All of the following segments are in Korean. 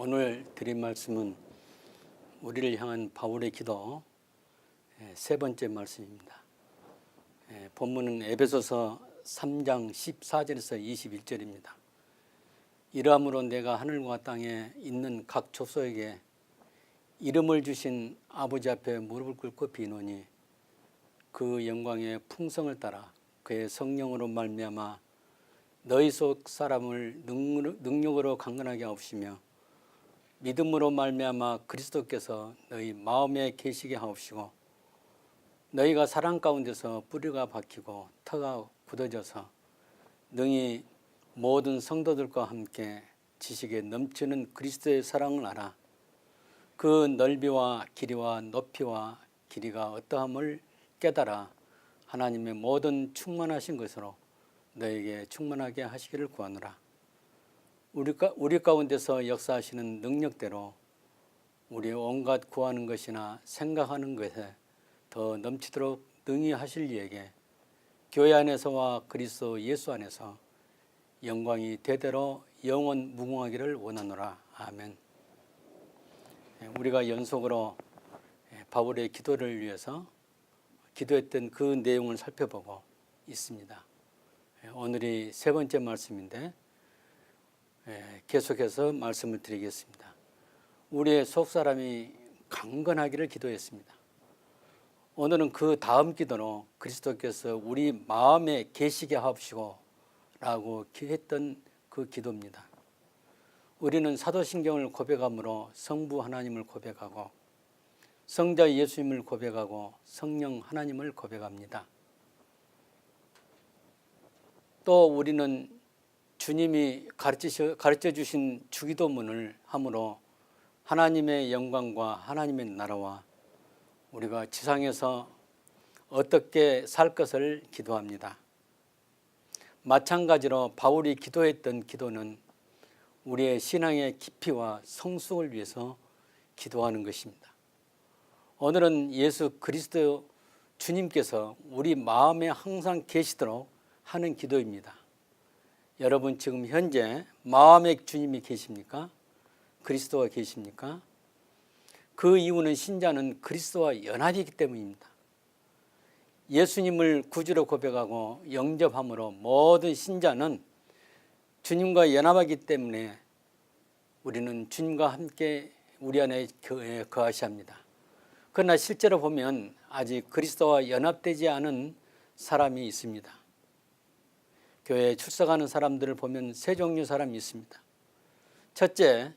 오늘 드린 말씀은 우리를 향한 바울의 기도 세 번째 말씀입니다. 본문은 에베소서 3장 14절에서 21절입니다. 이러함으로 내가 하늘과 땅에 있는 각 족속에게 이름을 주신 아버지 앞에 무릎을 꿇고 비노니 그 영광의 풍성을 따라 그의 성령으로 말미암아 너희 속 사람을 능력으로 강건하게 하옵시며 믿음으로 말미암아 그리스도께서 너희 마음에 계시게 하옵시고 너희가 사랑 가운데서 뿌리가 박히고 터가 굳어져서 능히 모든 성도들과 함께 지식에 넘치는 그리스도의 사랑을 알아 그 넓이와 길이와 높이와 길이가 어떠함을 깨달아 하나님의 모든 충만하신 것으로 너에게 충만하게 하시기를 구하노라. 우리 가운데서 역사하시는 능력대로 우리 온갖 구하는 것이나 생각하는 것에 더 넘치도록 능히 하실 이에게 교회 안에서와 그리스도 예수 안에서 영광이 대대로 영원 무궁하기를 원하노라. 아멘. 우리가 연속으로 바울의 기도를 위해서 기도했던 그 내용을 살펴보고 있습니다. 오늘이 세 번째 말씀인데 계속해서 말씀을 드리겠습니다. 우리의 속사람이 강건하기를 기도했습니다. 오늘은 그 다음 기도로 그리스도께서 우리 마음에 계시게 하옵시고 라고 했던 그 기도입니다. 우리는 사도신경을 고백함으로 성부 하나님을 고백하고 성자 예수님을 고백하고 성령 하나님을 고백합니다. 또 우리는 주님이 가르쳐 주신 주기도문을 함으로 하나님의 영광과 하나님의 나라와 우리가 지상에서 어떻게 살 것을 기도합니다. 마찬가지로 바울이 기도했던 기도는 우리의 신앙의 깊이와 성숙을 위해서 기도하는 것입니다. 오늘은 예수 그리스도 주님께서 우리 마음에 항상 계시도록 하는 기도입니다. 여러분 지금 현재 마음에 주님이 계십니까? 그리스도가 계십니까? 그 이유는 신자는 그리스도와 연합이기 때문입니다. 예수님을 구주로 고백하고 영접함으로 모든 신자는 주님과 연합하기 때문에 우리는 주님과 함께 우리 안에 거하셔야 합니다. 그러나 실제로 보면 아직 그리스도와 연합되지 않은 사람이 있습니다. 교회에 출석하는 사람들을 보면 세 종류 사람이 있습니다. 첫째,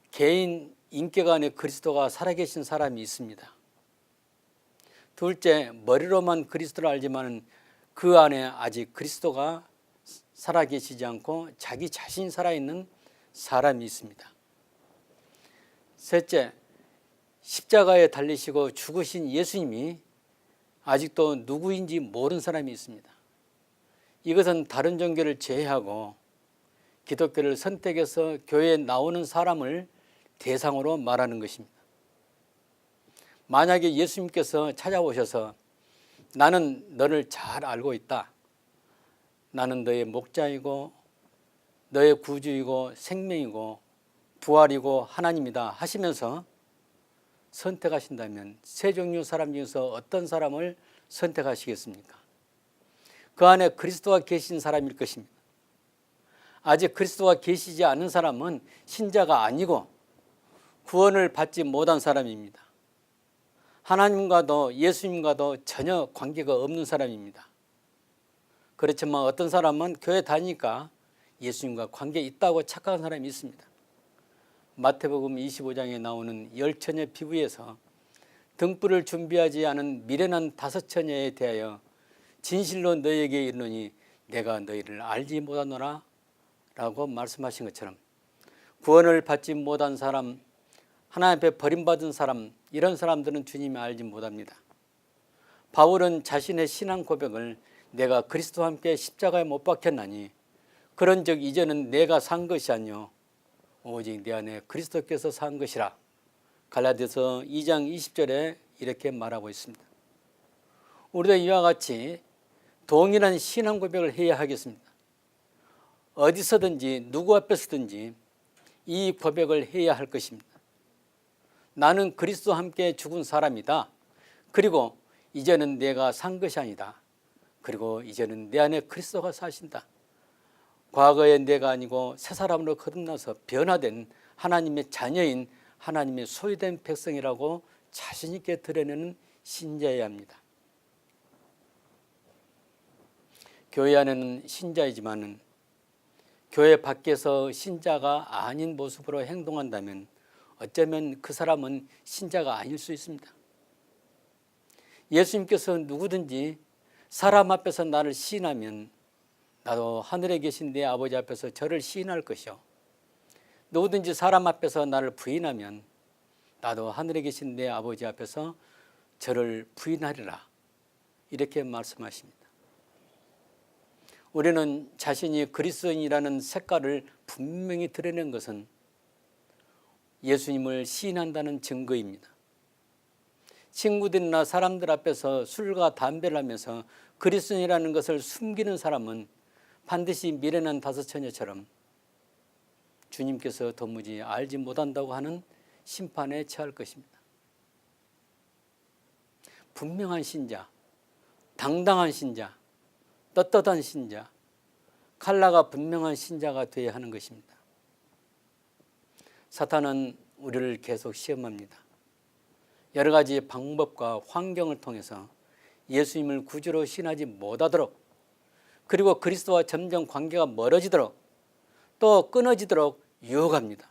개인 인격 안에 그리스도가 살아계신 사람이 있습니다. 둘째, 머리로만 그리스도를 알지만 그 안에 아직 그리스도가 살아계시지 않고 자기 자신이 살아있는 사람이 있습니다. 셋째, 십자가에 달리시고 죽으신 예수님이 아직도 누구인지 모르는 사람이 있습니다. 이것은 다른 종교를 제외하고 기독교를 선택해서 교회에 나오는 사람을 대상으로 말하는 것입니다. 만약에 예수님께서 찾아오셔서 나는 너를 잘 알고 있다. 나는 너의 목자이고 너의 구주이고 생명이고 부활이고 하나님이다 하시면서 선택하신다면 세 종류 사람 중에서 어떤 사람을 선택하시겠습니까? 그 안에 그리스도가 계신 사람일 것입니다. 아직 그리스도가 계시지 않은 사람은 신자가 아니고 구원을 받지 못한 사람입니다. 하나님과도 예수님과도 전혀 관계가 없는 사람입니다. 그렇지만 어떤 사람은 교회 다니니까 예수님과 관계 있다고 착각한 사람이 있습니다. 마태복음 25장에 나오는 열 처녀 피부에서 등불을 준비하지 않은 미련한 다섯 처녀에 대하여 진실로 너희에게 이르노니 내가 너희를 알지 못하노라 라고 말씀하신 것처럼 구원을 받지 못한 사람, 하나님 앞에 버림받은 사람, 이런 사람들은 주님이 알지 못합니다. 바울은 자신의 신앙 고백을 내가 그리스도와 함께 십자가에 못 박혔나니 그런즉 이제는 내가 산 것이 아니요 오직 내 안에 그리스도께서 산 것이라 갈라디아서 2장 20절에 이렇게 말하고 있습니다. 우리도 이와 같이 동일한 신앙 고백을 해야 하겠습니다. 어디서든지 누구 앞에서든지 이 고백을 해야 할 것입니다. 나는 그리스도와 함께 죽은 사람이다. 그리고 이제는 내가 산 것이 아니다. 그리고 이제는 내 안에 그리스도가 사신다. 과거의 내가 아니고 새 사람으로 거듭나서 변화된 하나님의 자녀인 하나님의 소유된 백성이라고 자신 있게 드러내는 신자여야 합니다. 교회 안에는 신자이지만은 교회 밖에서 신자가 아닌 모습으로 행동한다면 어쩌면 그 사람은 신자가 아닐 수 있습니다. 예수님께서 누구든지 사람 앞에서 나를 시인하면 나도 하늘에 계신 내 아버지 앞에서 저를 시인할 것이요, 누구든지 사람 앞에서 나를 부인하면 나도 하늘에 계신 내 아버지 앞에서 저를 부인하리라, 이렇게 말씀하십니다. 우리는 자신이 그리스도인이라는 색깔을 분명히 드러낸 것은 예수님을 시인한다는 증거입니다. 친구들이나 사람들 앞에서 술과 담배를 하면서 그리스도인이라는 것을 숨기는 사람은 반드시 미련한 다섯 처녀처럼 주님께서 도무지 알지 못한다고 하는 심판에 처할 것입니다. 분명한 신자, 당당한 신자, 떳떳한 신자, 칼라가 분명한 신자가 되어야 하는 것입니다. 사탄은 우리를 계속 시험합니다. 여러 가지 방법과 환경을 통해서 예수님을 구주로 신하지 못하도록, 그리고 그리스도와 점점 관계가 멀어지도록, 또 끊어지도록 유혹합니다.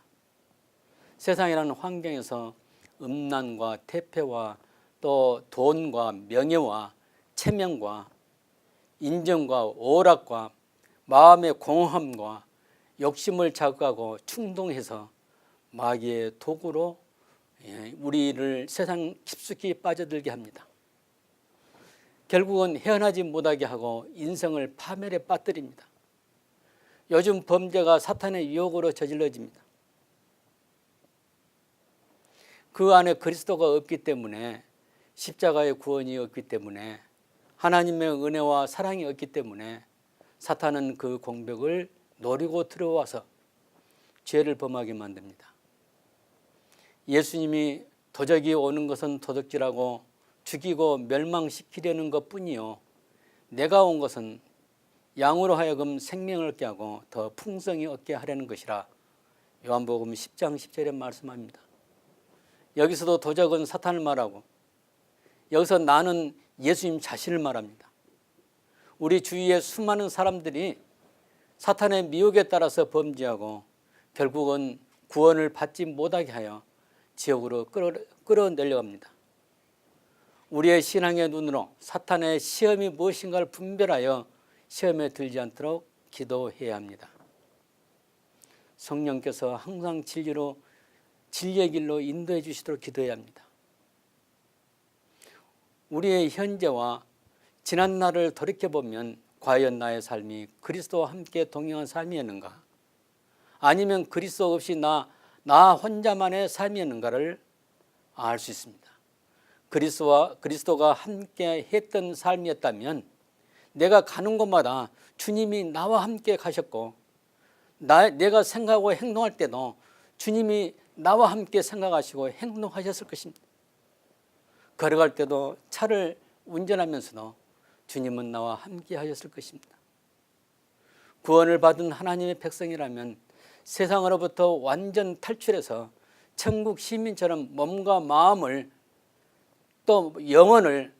세상이라는 환경에서 음란과 태폐와 또 돈과 명예와 체면과 인정과 오락과 마음의 공허함과 욕심을 자극하고 충동해서 마귀의 도구로 우리를 세상 깊숙이 빠져들게 합니다. 결국은 헤어나지 못하게 하고 인생을 파멸에 빠뜨립니다. 요즘 범죄가 사탄의 유혹으로 저질러집니다. 그 안에 그리스도가 없기 때문에, 십자가의 구원이 없기 때문에, 하나님의 은혜와 사랑이 없기 때문에 사탄은 그 공백을 노리고 들어와서 죄를 범하게 만듭니다. 예수님이 도적이 오는 것은 도둑질하고 죽이고 멸망시키려는 것뿐이요, 내가 온 것은 양으로 하여금 생명을 얻게 하고 더 풍성히 얻게 하려는 것이라 요한복음 10장 10절에 말씀합니다. 여기서도 도적은 사탄을 말하고, 여기서 나는 예수님 자신을 말합니다. 우리 주위의 수많은 사람들이 사탄의 미혹에 따라서 범죄하고 결국은 구원을 받지 못하게 하여 지옥으로 끌어내려 합니다. 우리의 신앙의 눈으로 사탄의 시험이 무엇인가를 분별하여 시험에 들지 않도록 기도해야 합니다. 성령께서 항상 진리의 길로 인도해 주시도록 기도해야 합니다. 우리의 현재와 지난 날을 돌이켜보면 과연 나의 삶이 그리스도와 함께 동행한 삶이었는가, 아니면 그리스도 없이 나 혼자만의 삶이었는가를 알 수 있습니다. 그리스도가 함께 했던 삶이었다면 내가 가는 곳마다 주님이 나와 함께 가셨고, 내가 생각하고 행동할 때도 주님이 나와 함께 생각하시고 행동하셨을 것입니다. 걸어갈 때도 차를 운전하면서도 주님은 나와 함께 하셨을 것입니다. 구원을 받은 하나님의 백성이라면 세상으로부터 완전 탈출해서 천국 시민처럼 몸과 마음을 또 영혼을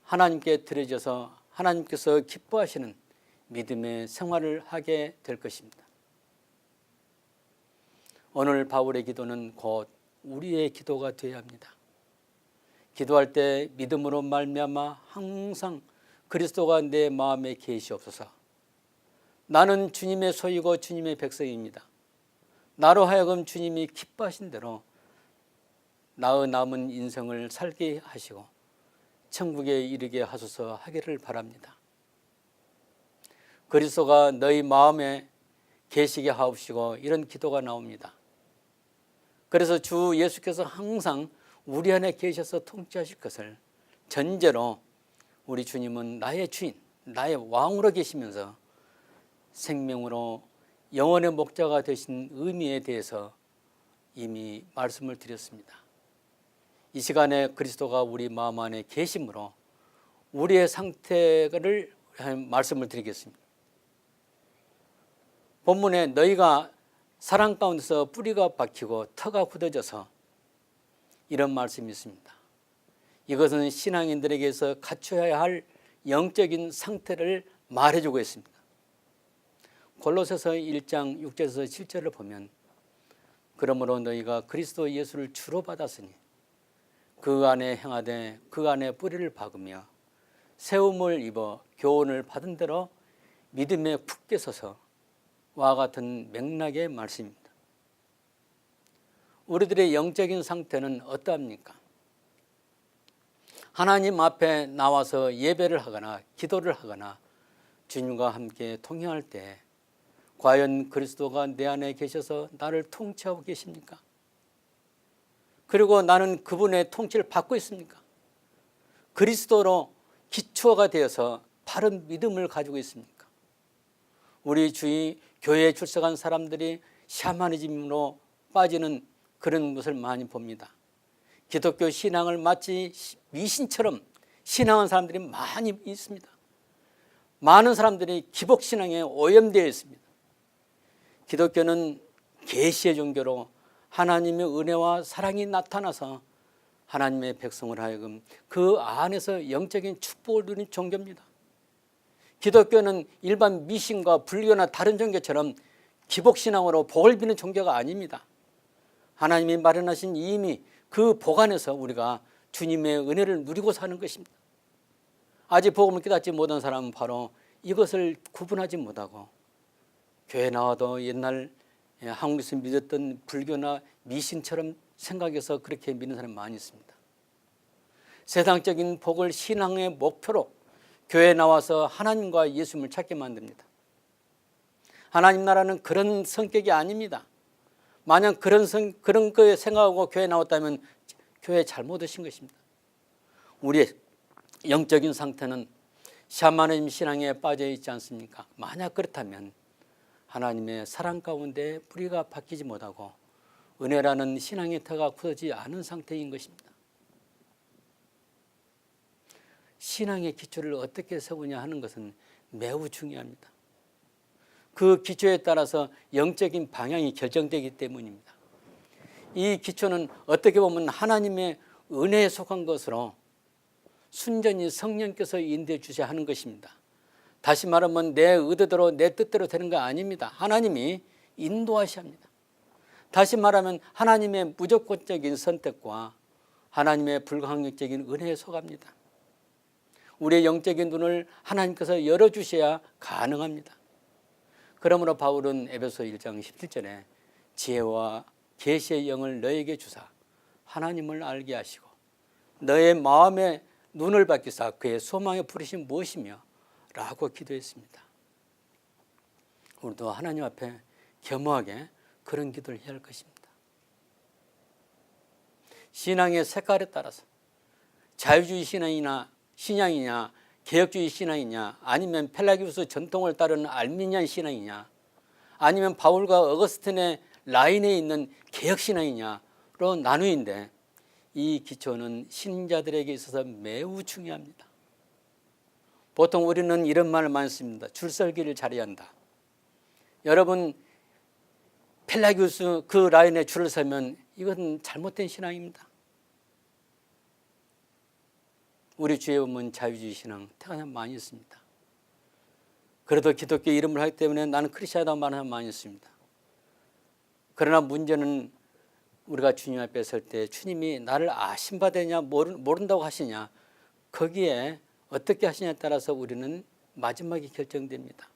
하나님께 드려져서 하나님께서 기뻐하시는 믿음의 생활을 하게 될 것입니다. 오늘 바울의 기도는 곧 우리의 기도가 되어야 합니다. 기도할 때 믿음으로 말미암아 항상 그리스도가 내 마음에 계시옵소서. 나는 주님의 소유고 주님의 백성입니다. 나로 하여금 주님이 기뻐하신 대로 나의 남은 인생을 살게 하시고 천국에 이르게 하소서 하기를 바랍니다. 그리스도가 너희 마음에 계시게 하옵시고, 이런 기도가 나옵니다. 그래서 주 예수께서 항상 우리 안에 계셔서 통치하실 것을 전제로 우리 주님은 나의 주인, 나의 왕으로 계시면서 생명으로 영원의 목자가 되신 의미에 대해서 이미 말씀을 드렸습니다. 이 시간에 그리스도가 우리 마음 안에 계심으로 우리의 상태를 말씀을 드리겠습니다. 본문에 너희가 사랑 가운데서 뿌리가 박히고 터가 굳어져서 이런 말씀이 있습니다. 이것은 신앙인들에게서 갖춰야 할 영적인 상태를 말해주고 있습니다. 골로새서 1장 6절에서 7절을 보면 그러므로 너희가 그리스도 예수를 주로 받았으니 그 안에 행하되 그 안에 뿌리를 박으며 세움을 입어 교훈을 받은 대로 믿음에 굳게 서서 와 같은 맥락의 말씀입니다. 우리들의 영적인 상태는 어떠합니까? 하나님 앞에 나와서 예배를 하거나 기도를 하거나 주님과 함께 통행할 때 과연 그리스도가 내 안에 계셔서 나를 통치하고 계십니까? 그리고 나는 그분의 통치를 받고 있습니까? 그리스도로 기초가 되어서 바른 믿음을 가지고 있습니까? 우리 주위 교회에 출석한 사람들이 샤머니즘으로 빠지는 그런 것을 많이 봅니다. 기독교 신앙을 마치 미신처럼 신앙한 사람들이 많이 있습니다. 많은 사람들이 기복신앙에 오염되어 있습니다. 기독교는 계시의 종교로 하나님의 은혜와 사랑이 나타나서 하나님의 백성을 하여금 그 안에서 영적인 축복을 누리는 종교입니다. 기독교는 일반 미신과 불교나 다른 종교처럼 기복신앙으로 복을 비는 종교가 아닙니다. 하나님이 마련하신 이미 그 복 안에서 우리가 주님의 은혜를 누리고 사는 것입니다. 아직 복음을 깨닫지 못한 사람은 바로 이것을 구분하지 못하고 교회 나와도 옛날 한국에서 믿었던 불교나 미신처럼 생각해서 그렇게 믿는 사람이 많이 있습니다. 세상적인 복을 신앙의 목표로 교회에 나와서 하나님과 예수님을 찾게 만듭니다. 하나님 나라는 그런 성격이 아닙니다. 만약 그런 거에 생각하고 교회에 나왔다면 교회에 잘못 오신 것입니다. 우리의 영적인 상태는 샤머니즘 신앙에 빠져 있지 않습니까? 만약 그렇다면 하나님의 사랑 가운데 뿌리가 박히지 못하고 은혜라는 신앙의 터가 굳어지지 않은 상태인 것입니다. 신앙의 기초를 어떻게 세우냐 하는 것은 매우 중요합니다. 그 기초에 따라서 영적인 방향이 결정되기 때문입니다. 이 기초는 어떻게 보면 하나님의 은혜에 속한 것으로 순전히 성령께서 인도해 주셔야 하는 것입니다. 다시 말하면 내 의도대로 내 뜻대로 되는 거 아닙니다. 하나님이 인도하셔야 합니다. 다시 말하면 하나님의 무조건적인 선택과 하나님의 불가항력적인 은혜에 속합니다. 우리의 영적인 눈을 하나님께서 열어주셔야 가능합니다. 그러므로 바울은 에베소 1장 17절에 지혜와 계시의 영을 너에게 주사 하나님을 알게 하시고 너의 마음의 눈을 밝히사 그의 소망의 부르심이 무엇이며 라고 기도했습니다. 우리도 하나님 앞에 겸허하게 그런 기도를 해야 할 것입니다. 신앙의 색깔에 따라서 자유주의 신앙이냐 개혁주의 신앙이냐 아니면 펠라기우스 전통을 따르는 알미니안 신앙이냐 아니면 바울과 어거스틴의 라인에 있는 개혁신앙이냐로 나누는데 이 기초는 신자들에게 있어서 매우 중요합니다. 보통 우리는 이런 말을 많이 씁니다. 줄설기를 잘해야 한다. 여러분 펠라기우스 그 라인에 줄을 서면 이것은 잘못된 신앙입니다. 우리 주위에 보면 자유주의 신앙 태가 많이 있습니다. 그래도 기독교 이름을 하기 때문에 나는 크리스천이라고 말하는 사람 많이 있습니다. 그러나 문제는 우리가 주님 앞에 설 때 주님이 나를 아신 바 되냐 모른다고 하시냐 거기에 어떻게 하시냐에 따라서 우리는 마지막에 결정됩니다.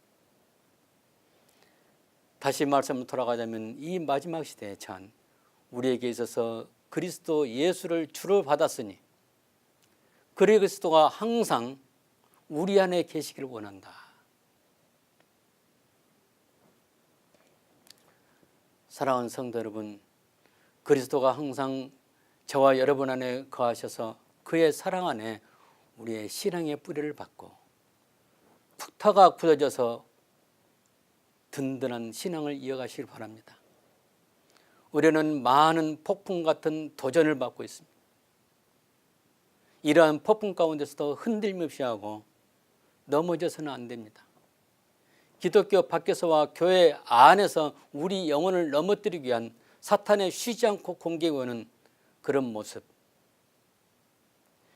다시 말씀으로 돌아가자면 이 마지막 시대에 전 우리에게 있어서 그리스도 예수를 주로 받았으니 그리스도가 항상 우리 안에 계시기를 원한다. 사랑하는 성도 여러분, 그리스도가 항상 저와 여러분 안에 거하셔서 그의 사랑 안에 우리의 신앙의 뿌리를 받고 터가 굳어져서 든든한 신앙을 이어가시길 바랍니다. 우리는 많은 폭풍 같은 도전을 받고 있습니다. 이러한 폭풍 가운데서도 흔들림 없이 하고 넘어져서는 안 됩니다. 기독교 밖에서와 교회 안에서 우리 영혼을 넘어뜨리기 위한 사탄의 쉬지 않고 공격하는 그런 모습.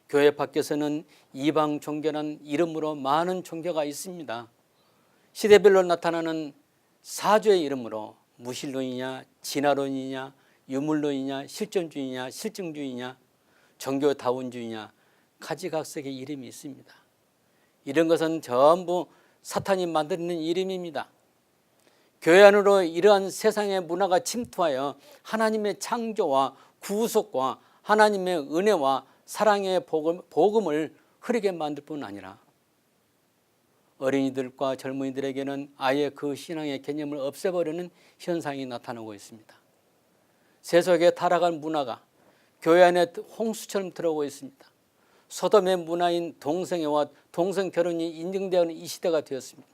교회 밖에서는 이방 종교란 이름으로 많은 종교가 있습니다. 시대별로 나타나는 사조의 이름으로 무신론이냐 진화론이냐 유물론이냐 실존주의냐 실증주의냐 종교다원주의냐 가지각색의 이름이 있습니다. 이런 것은 전부 사탄이 만드는 이름입니다. 교회 안으로 이러한 세상의 문화가 침투하여 하나님의 창조와 구속과 하나님의 은혜와 사랑의 복음을 흐르게 만들 뿐 아니라 어린이들과 젊은이들에게는 아예 그 신앙의 개념을 없애버리는 현상이 나타나고 있습니다. 세속에 타락한 문화가 교회 안에 홍수처럼 들어오고 있습니다. 소돔의 문화인 동성애와 동성결혼이 인정되는 이 시대가 되었습니다.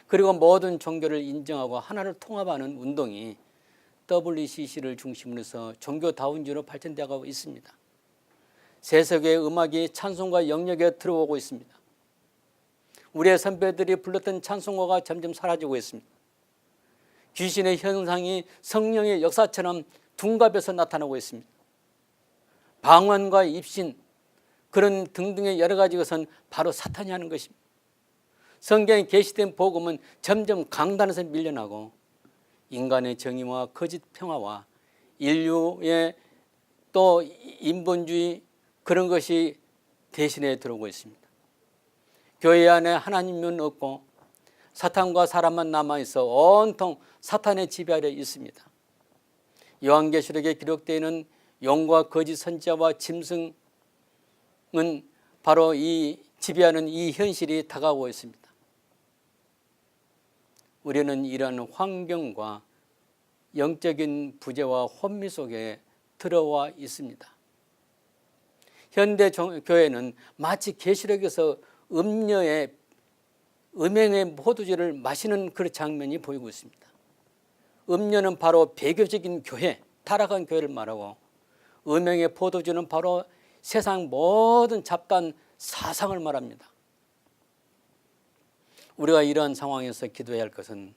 그리고 모든 종교를 인정하고 하나를 통합하는 운동이 WCC를 중심으로 해서 종교다원주의로 발전되고 있습니다. 세속의 음악이 찬송가 영역에 들어오고 있습니다. 우리의 선배들이 불렀던 찬송가가 점점 사라지고 있습니다. 귀신의 현상이 성령의 역사처럼 둔갑에서 나타나고 있습니다. 방언과 입신 그런 등등의 여러 가지 것은 바로 사탄이 하는 것입니다. 성경에 계시된 복음은 점점 강단에서 밀려나고 인간의 정의와 거짓 평화와 인류의 또 인본주의 그런 것이 대신에 들어오고 있습니다. 교회 안에 하나님은 없고 사탄과 사람만 남아있어 온통 사탄의 지배 아래 있습니다. 요한계시록에 기록되어 있는 용과 거짓 선지자와 짐승은 바로 이 지배하는 이 현실이 다가오고 있습니다. 우리는 이러한 환경과 영적인 부재와 혼미 속에 들어와 있습니다. 현대 교회는 마치 계시록에서 음녀의 음행의 포도주를 마시는 그런 장면이 보이고 있습니다. 음녀는 바로 배교적인 교회, 타락한 교회를 말하고 음행의 포도주는 바로 세상 모든 잡다한 사상을 말합니다. 우리가 이러한 상황에서 기도해야 할 것은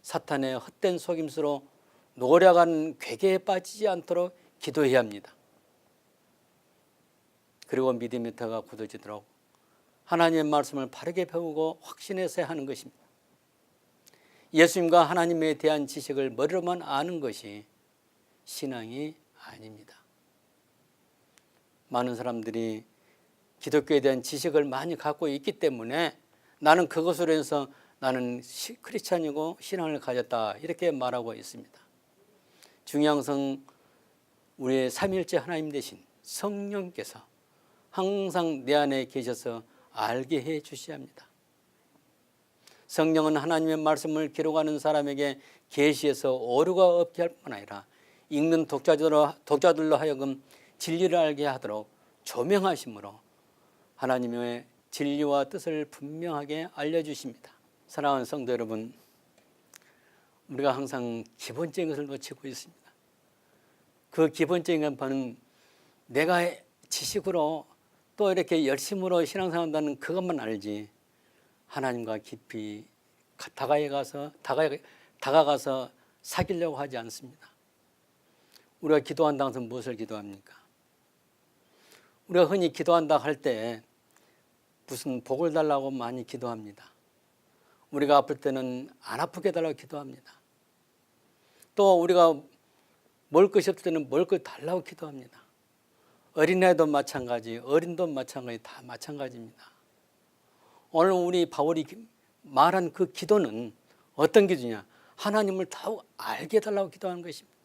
사탄의 헛된 속임수로 노력하는 괴계에 빠지지 않도록 기도해야 합니다. 그리고 믿음의 터가 굳어지도록 하나님의 말씀을 바르게 배우고 확신해서 하는 것입니다. 예수님과 하나님에 대한 지식을 머리로만 아는 것이 신앙이 아닙니다. 많은 사람들이 기독교에 대한 지식을 많이 갖고 있기 때문에 나는 그것으로 해서 나는 크리스찬이고 신앙을 가졌다 이렇게 말하고 있습니다. 중요한 것은 우리의 삼위일체 하나님 되신 성령께서 항상 내 안에 계셔서 알게 해 주셔야 합니다. 성령은 하나님의 말씀을 기록하는 사람에게 계시해서 오류가 없게 할 뿐 아니라 읽는 독자들로 하여금 진리를 알게 하도록 조명하심으로 하나님의 진리와 뜻을 분명하게 알려주십니다. 사랑하는 성도 여러분, 우리가 항상 기본적인 것을 놓치고 있습니다. 그 기본적인 것은 내가 지식으로 또 이렇게 열심으로 신앙생활한다는 그것만 알지 하나님과 깊이 다가가서 사귀려고 하지 않습니다. 우리가 기도한다고 해서 무엇을 기도합니까? 우리가 흔히 기도한다 할 때 무슨 복을 달라고 많이 기도합니다. 우리가 아플 때는 안 아프게 달라고 기도합니다. 또 우리가 먹을 것이 없을 때는 먹을 것 달라고 기도합니다. 어린애도 마찬가지, 어린도 마찬가지, 다 마찬가지입니다. 오늘 우리 바울이 말한 그 기도는 어떤 기도냐? 하나님을 더욱 알게 해달라고 기도하는 것입니다.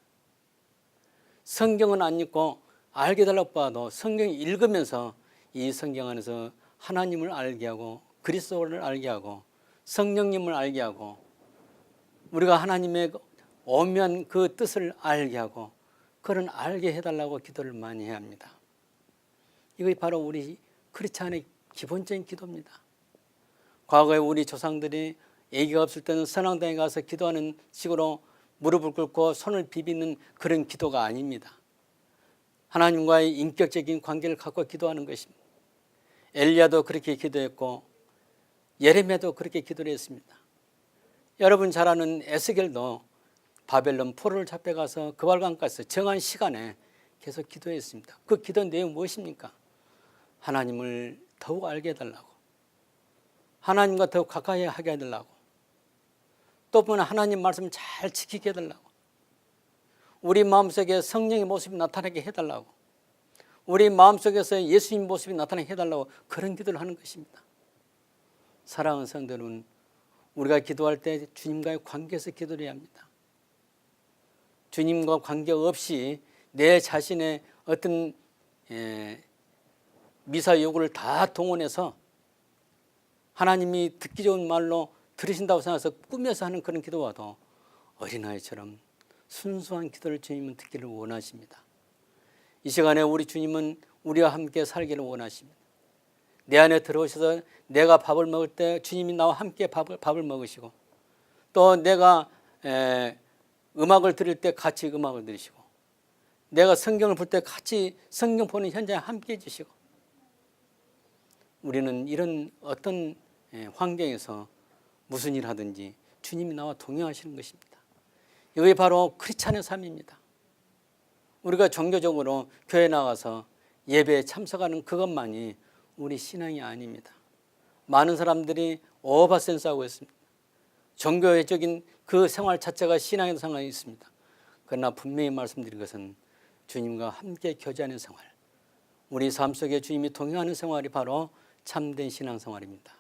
성경은 안 읽고 알게 해달라고 봐도 성경 읽으면서 이 성경 안에서 하나님을 알게 하고 그리스도를 알게 하고 성령님을 알게 하고 우리가 하나님의 오묘한 그 뜻을 알게 하고 그런 알게 해달라고 기도를 많이 해야 합니다. 이것이 바로 우리 크리스찬의 기본적인 기도입니다. 과거에 우리 조상들이 아기가 없을 때는 선왕당에 가서 기도하는 식으로 무릎을 꿇고 손을 비비는 그런 기도가 아닙니다. 하나님과의 인격적인 관계를 갖고 기도하는 것입니다. 엘리야도 그렇게 기도했고 예레미야도 그렇게 기도를 했습니다. 여러분 잘 아는 에스겔도 바벨론 포로를 잡혀가서 그발강가에서 정한 시간에 계속 기도했습니다. 그 기도 내용이 무엇입니까? 하나님을 더욱 알게 해달라고, 하나님과 더욱 가까이 하게 해달라고, 또 보면 하나님 말씀을 잘 지키게 해달라고, 우리 마음속에 성령의 모습이 나타나게 해달라고, 우리 마음속에서 예수님 모습이 나타나게 해달라고 그런 기도를 하는 것입니다. 사랑하는 성도 여러분, 우리가 기도할 때 주님과의 관계에서 기도를 해야 합니다. 주님과 관계없이 내 자신의 어떤 미사 요구를 다 동원해서 하나님이 듣기 좋은 말로 들으신다고 생각해서 꾸며서 하는 그런 기도와도 어린아이처럼 순수한 기도를 주님은 듣기를 원하십니다. 이 시간에 우리 주님은 우리와 함께 살기를 원하십니다. 내 안에 들어오셔서 내가 밥을 먹을 때 주님이 나와 함께 밥을 먹으시고, 또 내가 음악을 들을 때 같이 음악을 들으시고, 내가 성경을 볼 때 같이 성경 보는 현장에 함께 해주시고, 우리는 이런 어떤 환경에서 무슨 일 하든지 주님이 나와 동행하시는 것입니다. 이게 바로 크리스찬의 삶입니다. 우리가 종교적으로 교회 나가서 예배에 참석하는 그것만이 우리 신앙이 아닙니다. 많은 사람들이 오버센스하고 있습니다. 종교적인 그 생활 자체가 신앙에도 상관이 있습니다. 그러나 분명히 말씀드린 것은 주님과 함께 교제하는 생활, 우리 삶 속에 주님이 동행하는 생활이 바로 참된 신앙생활입니다.